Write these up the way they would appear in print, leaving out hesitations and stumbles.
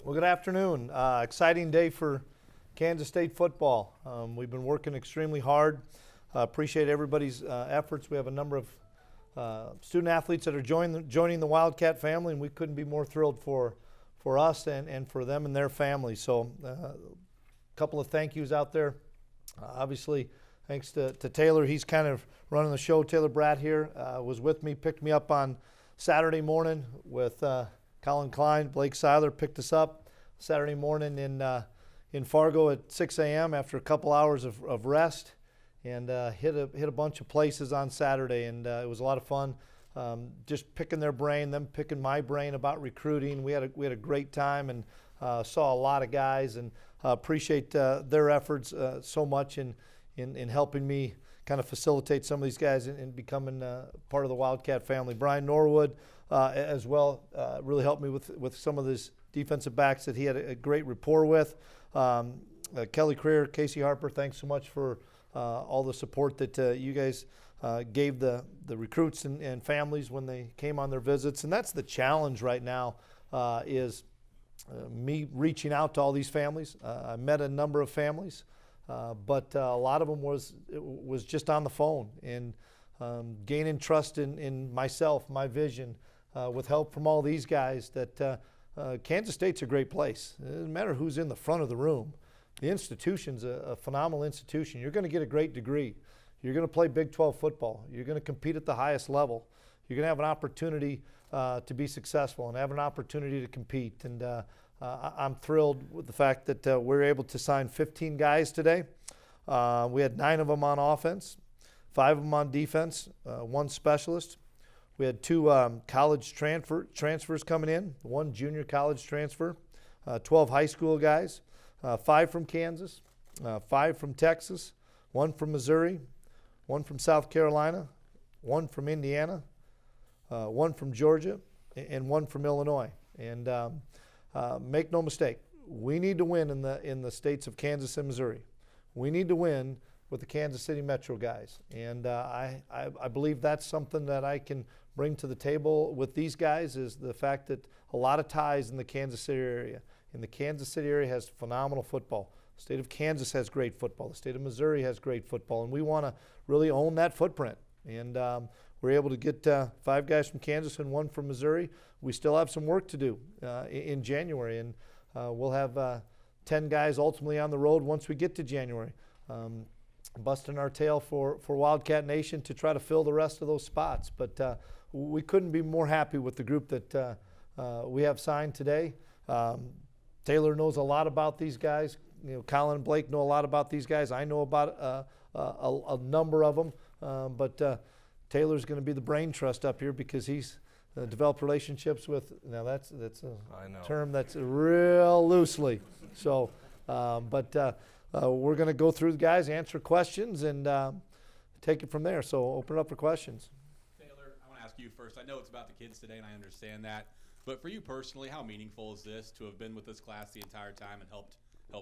Well, good afternoon. Exciting day for Kansas State football. We've been working extremely hard. Appreciate everybody's efforts. We have a number of student athletes that are joining the Wildcat family, and we couldn't be more thrilled for us and for them and their families. So a couple of thank yous out there. Obviously, thanks to Taylor. He's kind of running the show. Taylor Braet here was with me, picked me up on Saturday morning with Colin Klein. Blake Seiler picked us up Saturday morning in Fargo at 6 a.m. after a couple hours of rest, and hit a bunch of places on Saturday, and it was a lot of fun. Just picking their brain, them picking my brain about recruiting. We had a great time, and saw a lot of guys, and appreciate their efforts so much in helping me kind of facilitate some of these guys in becoming part of the Wildcat family. Brian Norwood as well really helped me with some of these defensive backs that he had a great rapport with. Kelly Creer, Casey Harper, thanks so much for all the support that you guys gave the recruits and families when they came on their visits. And that's the challenge right now, is me reaching out to all these families. I met a number of families, but a lot of them was just on the phone, and gaining trust in myself, my vision, with help from all these guys, that Kansas State's a great place. It doesn't matter who's in the front of the room. The institution's a phenomenal institution. You're going to get a great degree. You're going to play Big 12 football. You're going to compete at the highest level. You're going to have an opportunity to be successful and have an opportunity to compete. And I'm thrilled with the fact that we're able to sign 15 guys today. We had 9 of them on offense, 5 of them on defense, 1 specialist. We had 2 college transfers coming in, 1 junior college transfer, 12 high school guys, 5 from Kansas, 5 from Texas, 1 from Missouri, 1 from South Carolina, 1 from Indiana, 1 from Georgia, and 1 from Illinois. And make no mistake, we need to win in the states of Kansas and Missouri. We need to win with the Kansas City Metro guys. And I believe that's something that I can bring to the table with these guys, is the fact that a lot of ties in the Kansas City area. And the Kansas City area has phenomenal football. The state of Kansas has great football. The state of Missouri has great football. And we want to really own that footprint. And we're able to get 5 guys from Kansas and 1 from Missouri. We still have some work to do in January. And we'll have 10 guys ultimately on the road once we get to January. Busting our tail for Wildcat Nation to try to fill the rest of those spots. But we couldn't be more happy with the group that we have signed today. Taylor knows a lot about these guys. You know, Colin and Blake know a lot about these guys. I know about a number of them. But Taylor's going to be the brain trust up here, because he's developed relationships with. Now that's a term that's real loosely. So, but we're going to go through the guys, answer questions, and take it from there. So open it up for questions. Taylor, I want to ask you first. I know it's about the kids today, and I understand that. But for you personally, how meaningful is this to have been with this class the entire time and help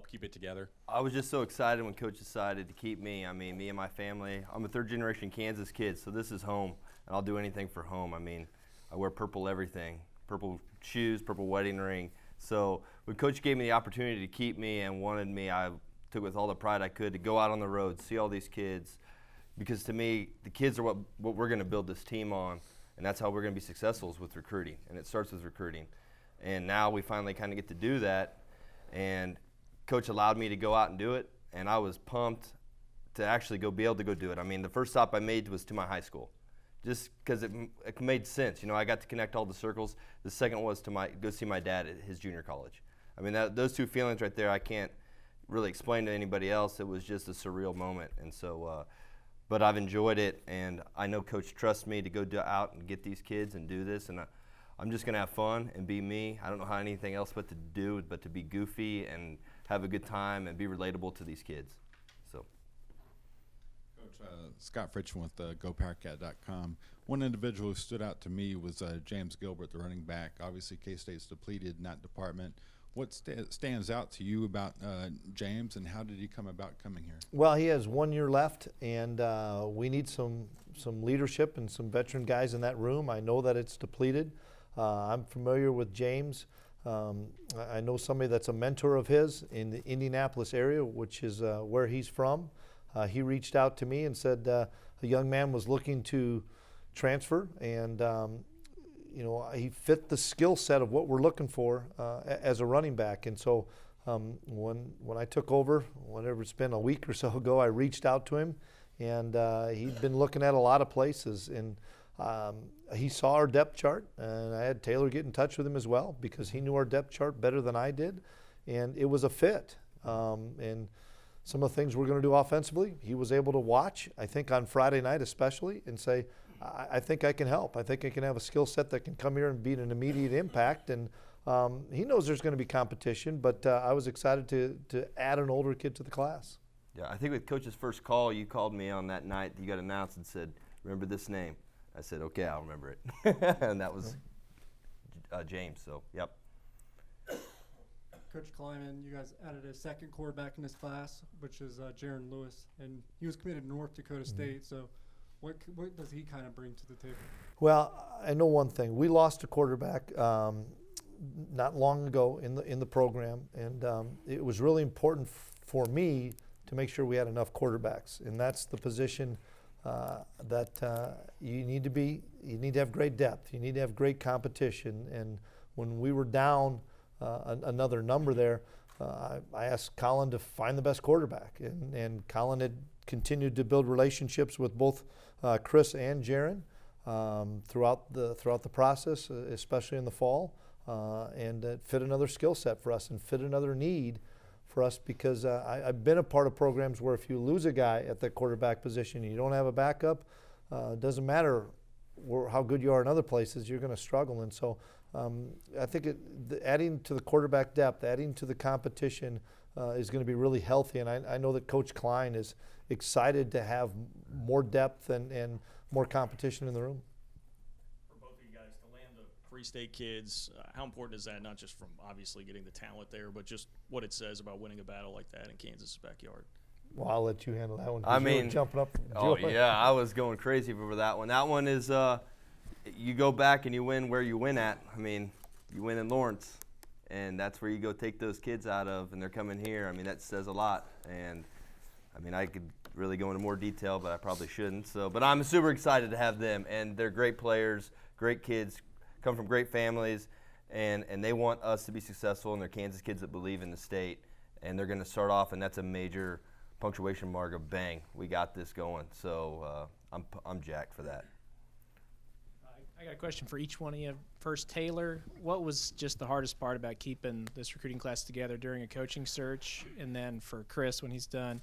keep it together? I was just so excited when Coach decided to keep me. I mean, me and my family. I'm a third-generation Kansas kid, so this is home, and I'll do anything for home. I mean, I wear purple everything, purple shoes, purple wedding ring. So when Coach gave me the opportunity to keep me and wanted me, I took it with all the pride I could to go out on the road, see all these kids, because to me, the kids are what we're going to build this team on, and that's how we're going to be successful, is with recruiting, and it starts with recruiting. And now we finally kind of get to do that, and Coach allowed me to go out and do it, and I was pumped to actually be able to go do it. I mean, the first stop I made was to my high school, just because it made sense. You know, I got to connect all the circles. The second was to go see my dad at his junior college. I mean, those 2 feelings right there, I can't really explain to anybody else. It was just a surreal moment. And so, but I've enjoyed it, and I know Coach trusts me to go out and get these kids and do this, and I'm just going to have fun and be me. I don't know how anything else but to be goofy and have a good time and be relatable to these kids. So, Coach, Scott Fritchman with GoPowerCat.com. One individual who stood out to me was James Gilbert, the running back. Obviously, K-State's depleted in that department. What stands out to you about James, and how did he come about coming here? Well, he has 1 year left, and we need some leadership and some veteran guys in that room. I know that it's depleted. I'm familiar with James. I know somebody that's a mentor of his in the Indianapolis area, which is where he's from. He reached out to me and said a young man was looking to transfer, and he fit the skill set of what we're looking for as a running back. And so when I took over, whatever it's been, a week or so ago, I reached out to him, and he'd been looking at a lot of places, and he saw our depth chart, and I had Taylor get in touch with him as well because he knew our depth chart better than I did, and it was a fit. And some of the things we're going to do offensively, he was able to watch, I think on Friday night especially, and say, I think I can help. I think I can have a skill set that can come here and be an immediate impact. And he knows there's going to be competition, but I was excited to add an older kid to the class. Yeah, I think with Coach's first call, you called me on that night you got announced and said, remember this name? I said, okay, I'll remember it. And that was James, so yep. Coach Klieman, you guys added a second quarterback in this class, which is Jaron Lewis, and he was committed to North Dakota State. So what does he kind of bring to the table? Well, I know one thing. We lost a quarterback not long ago in the program, and it was really important for me to make sure we had enough quarterbacks, and that's the position that you need to have great depth. You need to have great competition, and when we were down another number there, I asked Colin to find the best quarterback, and Colin had continued to build relationships with both Chris and Jaron throughout the process, especially in the fall, and it fit another skill set for us and fit another need for us because I've been a part of programs where if you lose a guy at the quarterback position and you don't have a backup, it doesn't matter how good you are in other places, you're going to struggle. And so I think adding to the quarterback depth, adding to the competition is going to be really healthy. And I know that Coach Klein is excited to have more depth and more competition in the room. For both of you guys, to land the Free State kids, how important is that, not just from obviously getting the talent there, but just what it says about winning a battle like that in Kansas' backyard? Well, I'll let you handle that one. I You were mean, jumping up. Oh yeah, I was going crazy over that one. That one is you go back and you win where you win at. I mean, you win in Lawrence, and that's where you go take those kids out of, and they're coming here. I mean, that says a lot. And I mean, I could really go into more detail, but I probably shouldn't. But I'm super excited to have them, and they're great players, great kids, come from great families, and they want us to be successful, and they're Kansas kids that believe in the state, and they're going to start off, and that's a major punctuation mark of bang, we got this going. So I'm jacked for that. I got a question for each one of you. First, Taylor, what was just the hardest part about keeping this recruiting class together during a coaching search? And then for Chris, when he's done,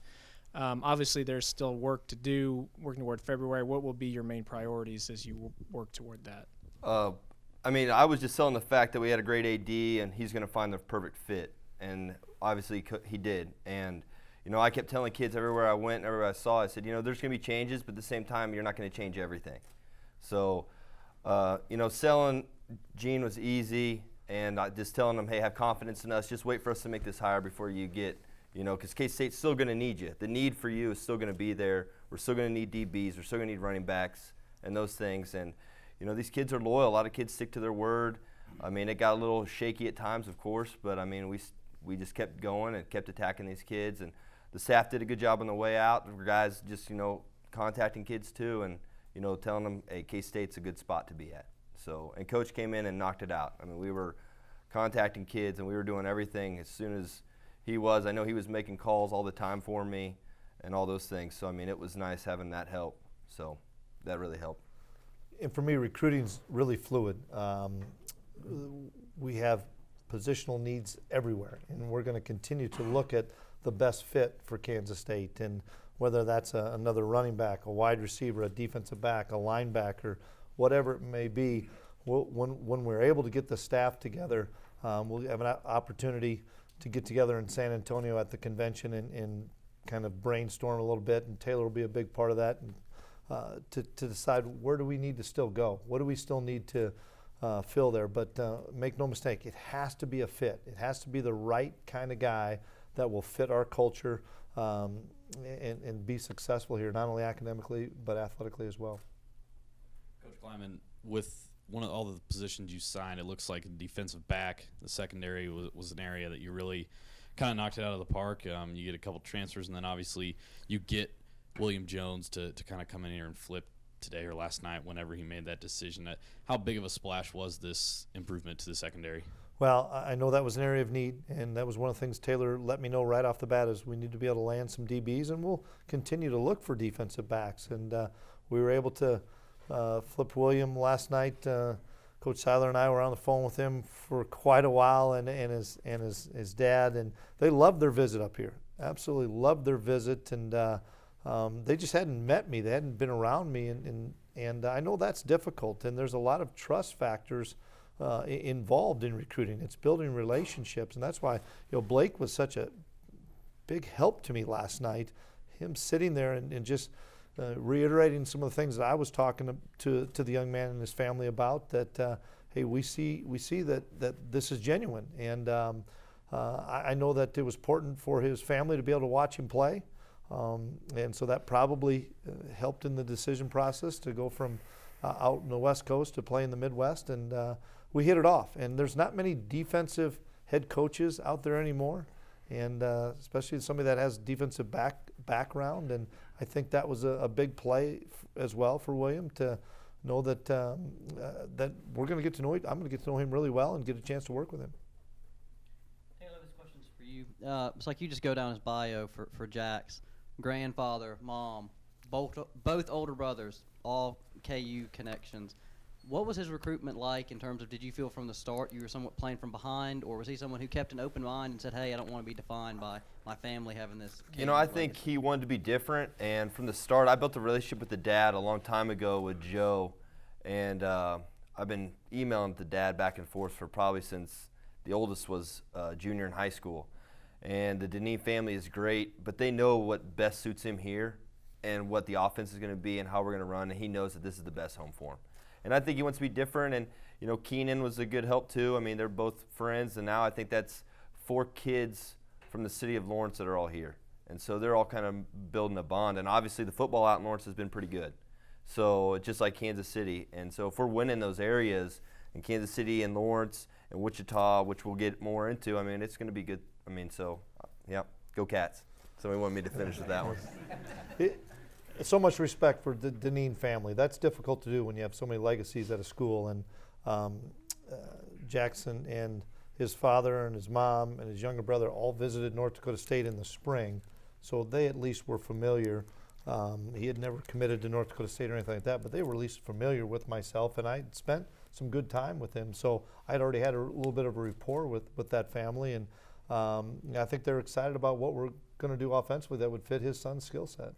obviously there's still work to do, working toward February. What will be your main priorities as you work toward that? I mean, I was just selling the fact that we had a great AD and he's going to find the perfect fit. And obviously he did. And, you know, I kept telling kids everywhere I went, everywhere I saw, I said, you know, there's going to be changes, but at the same time, you're not going to change everything. So, you know, selling Gene was easy, and just telling them, hey, have confidence in us. Just wait for us to make this hire before you get, you know, because K-State's still going to need you. The need for you is still going to be there. We're still going to need DBs. We're still going to need running backs and those things. And, you know, these kids are loyal. A lot of kids stick to their word. I mean, it got a little shaky at times, of course, but, I mean, we just kept going and kept attacking these kids. And the staff did a good job on the way out. The guys just, you know, contacting kids too and, you know, telling them, hey, K-State's a good spot to be at. So, and Coach came in and knocked it out. I mean, we were contacting kids and we were doing everything as soon as he was. I know he was making calls all the time for me and all those things. So, I mean, it was nice having that help. So, that really helped. And for me, recruiting's really fluid. We have positional needs everywhere, and we're going to continue to look at the best fit for Kansas State. And whether that's another running back, a wide receiver, a defensive back, a linebacker, whatever it may be, when we're able to get the staff together, we'll have an opportunity to get together in San Antonio at the convention and kind of brainstorm a little bit, and Taylor will be a big part of that, and to decide where do we need to still go, what do we still need to fill there. But make no mistake, it has to be a fit. It has to be the right kind of guy that will fit our culture and be successful here, not only academically but athletically as well. Coach Klieman, with one of all the positions you signed, it looks like a defensive back. The secondary was an area that you really kind of knocked it out of the park. You get a couple transfers, and then obviously you get William Jones to kind of come in here and flip today or last night whenever he made that decision. How big of a splash was this improvement to the secondary? Well, I know that was an area of need, and that was one of the things Taylor let me know right off the bat is we need to be able to land some DBs, and we'll continue to look for defensive backs. And we were able to flip William last night. Coach Seiler and I were on the phone with him for quite a while, and his dad, and they loved their visit up here. Absolutely loved their visit, and they just hadn't met me. They hadn't been around me, and I know that's difficult. And there's a lot of trust factors involved in recruiting. It's building relationships, and that's why Blake was such a big help to me last night. Him sitting there and just reiterating some of the things that I was talking to the young man and his family about. That hey, we see that this is genuine, and I know that it was important for his family to be able to watch him play, and so that probably helped in the decision process to go from out in the West Coast to play in the Midwest, and we hit it off. And there's not many defensive head coaches out there anymore, and especially somebody that has defensive background. And I think that was a big play as well for William to know that that we're going to get to know him. I'm going to get to know him really well and get a chance to work with him. Taylor, this question's for you. It's like you just go down his bio for Jack's grandfather, mom, both older brothers, all KU connections. What was his recruitment like in terms of, did you feel from the start you were somewhat playing from behind, or was he someone who kept an open mind and said, hey, I don't want to be defined by my family having this? I think he wanted to be different, and from the start, I built a relationship with the dad a long time ago with Joe, and I've been emailing the dad back and forth for probably since the oldest was junior in high school. And the Deneen family is great, but they know what best suits him here and what the offense is going to be and how we're going to run, and he knows that this is the best home for him. And I think he wants to be different, and Keenan was a good help too. I mean, they're both friends, and now I think that's 4 kids from the city of Lawrence that are all here. And so they're all kind of building a bond, and obviously the football out in Lawrence has been pretty good. So just like Kansas City, and so if we're winning those areas in Kansas City and Lawrence and Wichita, which we'll get more into, I mean, it's going to be good. I mean, so, yeah, go Cats. Somebody wanted me to finish with that one. So much respect for the Deneen family. That's difficult to do when you have so many legacies at a school. And Jackson and his father and his mom and his younger brother all visited North Dakota State in the spring, so they at least were familiar. He had never committed to North Dakota State or anything like that, but they were at least familiar with myself, and I spent some good time with him. So I'd already had a little bit of a rapport with that family, and I think they're excited about what we're going to do offensively that would fit his son's skill set.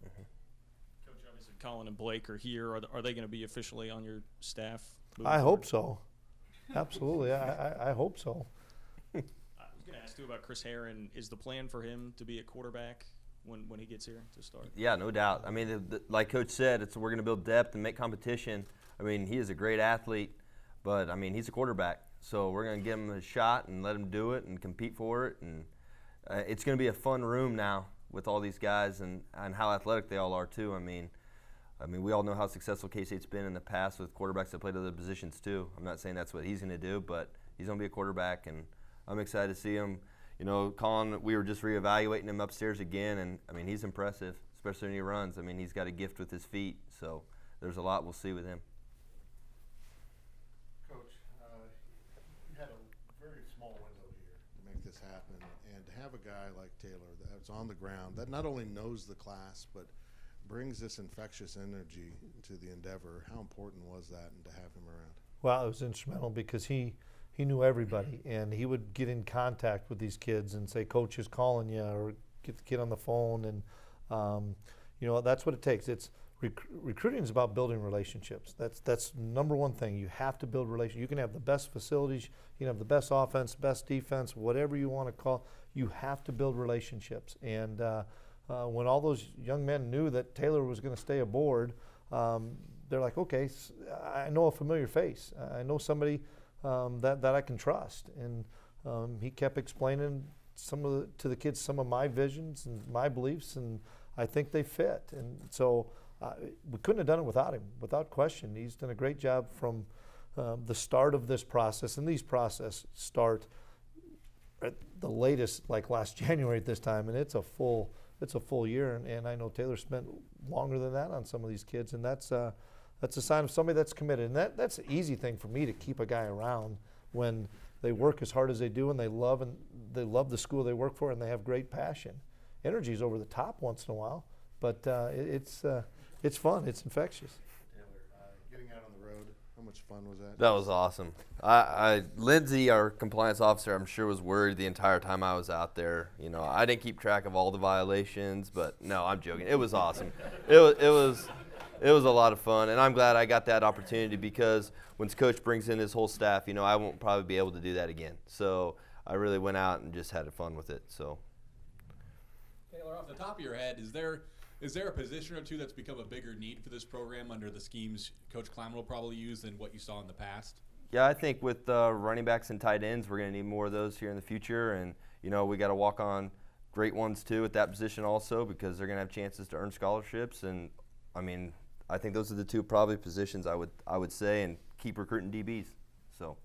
Coach, obviously Colin and Blake are here. Are they going to be officially on your staff? I hope so. Absolutely. I hope so. I was going to ask you about Chris Herron. Is the plan for him to be a quarterback when he gets here to start? Yeah, no doubt. I mean, like Coach said, we're going to build depth and make competition. I mean, he is a great athlete, but, I mean, he's a quarterback. So we're going to give him a shot and let him do it and compete for it. And it's going to be a fun room now with all these guys and how athletic they all are too. I mean, we all know how successful K-State's been in the past with quarterbacks that played other positions too. I'm not saying that's what he's going to do, but he's going to be a quarterback, and I'm excited to see him. Colin, we were just reevaluating him upstairs again, and, I mean, he's impressive, especially when he runs. I mean, he's got a gift with his feet, so there's a lot we'll see with him. Coach, you had a very small window here to make this happen, and to have a guy like Taylor that's on the ground that not only knows the class but brings this infectious energy to the endeavor, how important was that, and to have him around? Well, it was instrumental because he knew everybody, and he would get in contact with these kids and say, Coach is calling you, or get the kid on the phone, and that's what it takes. It's recruiting is about building relationships. That's number one thing. You have to build relationships. You can have the best facilities, you can have the best offense, best defense, whatever you want to call. You have to build relationships. And when all those young men knew that Taylor was going to stay aboard, they're like, okay, I know a familiar face. I know somebody that I can trust. And he kept explaining to the kids some of my visions and my beliefs, and I think they fit. And so we couldn't have done it without him, without question. He's done a great job from the start of this process, and these processes start at the latest, like last January at this time, and it's a full year. And I know Taylor spent longer than that on some of these kids, and that's a sign of somebody that's committed. And that's an easy thing for me to keep a guy around when they work as hard as they do, and they love the school they work for, and they have great passion. Energy's over the top once in a while, but it's fun. It's infectious. Getting out on the road, how much fun was that? That was awesome. Lindsay, our compliance officer, I'm sure was worried the entire time I was out there. You know, I didn't keep track of all the violations, but no, I'm joking. It was awesome. It was a lot of fun, and I'm glad I got that opportunity because when Coach brings in his whole staff, you know, I won't probably be able to do that again. So I really went out and just had fun with it. So. Taylor, off the top of your head, is there a position or two that's become a bigger need for this program under the schemes Coach Klieman will probably use than what you saw in the past? Yeah, I think with running backs and tight ends, we're going to need more of those here in the future. And, you know, we got to walk on great ones, too, at that position also because they're going to have chances to earn scholarships. And, I mean, I think those are the two probably positions I would say, and keep recruiting DBs. So.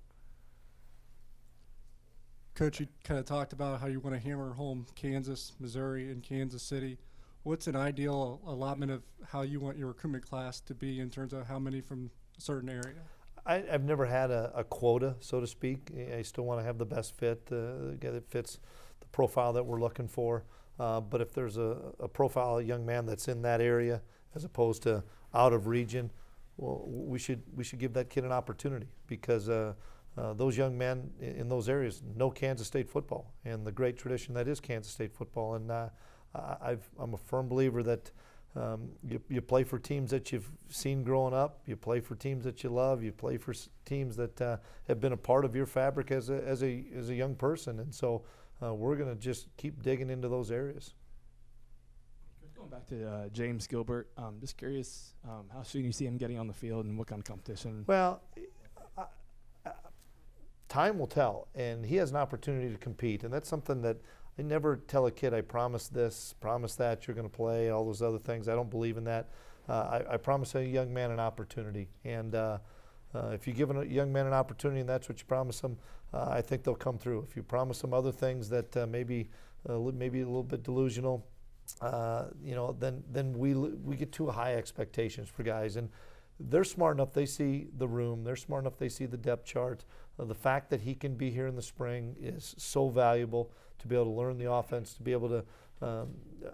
Coach, you kind of talked about how you want to hammer home Kansas, Missouri, and Kansas City. What's an ideal allotment of how you want your recruitment class to be in terms of how many from a certain area? I've never had a quota, so to speak. I still want to have the best fit, the guy that fits the profile that we're looking for. But if there's a profile, a young man that's in that area as opposed to out of region, well, we should give that kid an opportunity because those young men in those areas know Kansas State football and the great tradition that is Kansas State football. And I'm a firm believer that you play for teams that you've seen growing up. You play for teams that you love. You play for teams that have been a part of your fabric as a young person. And so we're going to just keep digging into those areas. Going back to James Gilbert, just curious how soon you see him getting on the field and what kind of competition? Well, time will tell, and he has an opportunity to compete, and that's something that I never tell a kid, I promise this, promise that, you're going to play, all those other things. I don't believe in that. I promise a young man an opportunity, and if you give a young man an opportunity and that's what you promise them, I think they'll come through. If you promise them other things that maybe a little bit delusional, then we get too high expectations for guys. And they're smart enough, they see the room, they're smart enough, they see the depth chart. The fact that he can be here in the spring is so valuable to be able to learn the offense, to be able to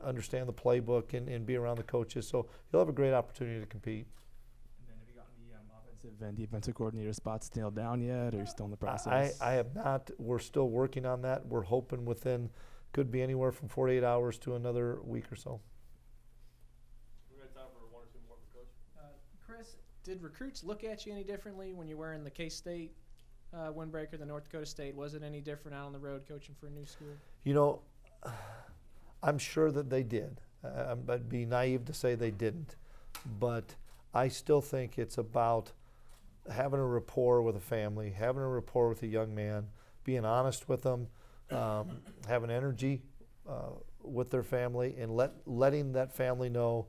understand the playbook and be around the coaches. So he'll have a great opportunity to compete. And then have you gotten the offensive and defensive coordinator spots nailed down yet, or are you still in the process? I have not. We're still working on that. We're hoping could be anywhere from 48 hours to another week or so. We got time for one or two more for Coach. Chris, did recruits look at you any differently when you were in the K-State windbreaker, the North Dakota State? Was it any different out on the road coaching for a new school? You know, I'm sure that they did. I'd be naive to say they didn't. But I still think it's about having a rapport with a family, having a rapport with a young man, being honest with them, having energy with their family, and letting that family know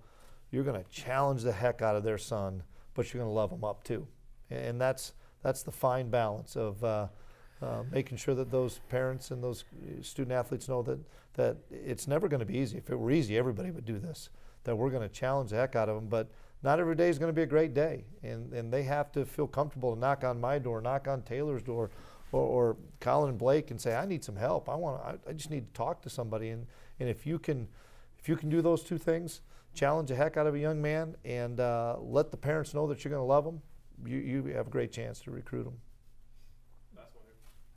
you're going to challenge the heck out of their son, but you're going to love them up too. And that's the fine balance of making sure that those parents and those student athletes know that it's never going to be easy. If it were easy, everybody would do this. That we're going to challenge the heck out of them, but not every day is going to be a great day. And they have to feel comfortable to knock on my door, knock on Taylor's door, or Colin and Blake and say, I need some help. I just need to talk to somebody. And if you can do those two things, challenge the heck out of a young man and let the parents know that you're going to love them, you have a great chance to recruit them.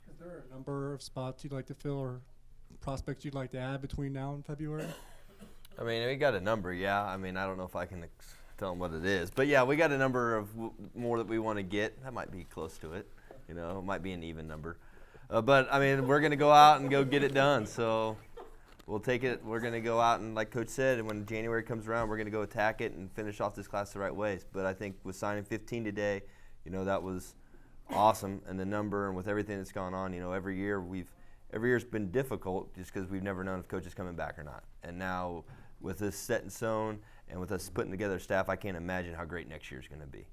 Is there a number of spots you'd like to fill or prospects you'd like to add between now and February? I mean, we got a number, yeah. I mean, I don't know if I can tell them what it is. But, yeah, we got a number of more that we want to get. That might be close to it. You know, it might be an even number. But, I mean, we're going to go out and go get it done. So we'll take it. We're going to go out and, like Coach said, when January comes around, we're going to go attack it and finish off this class the right ways. But I think with signing 15 today, you know, that was awesome. And the number and with everything that's gone on, you know, every year's been difficult just because we've never known if Coach is coming back or not. And now with this set in stone and with us putting together staff, I can't imagine how great next year's going to be.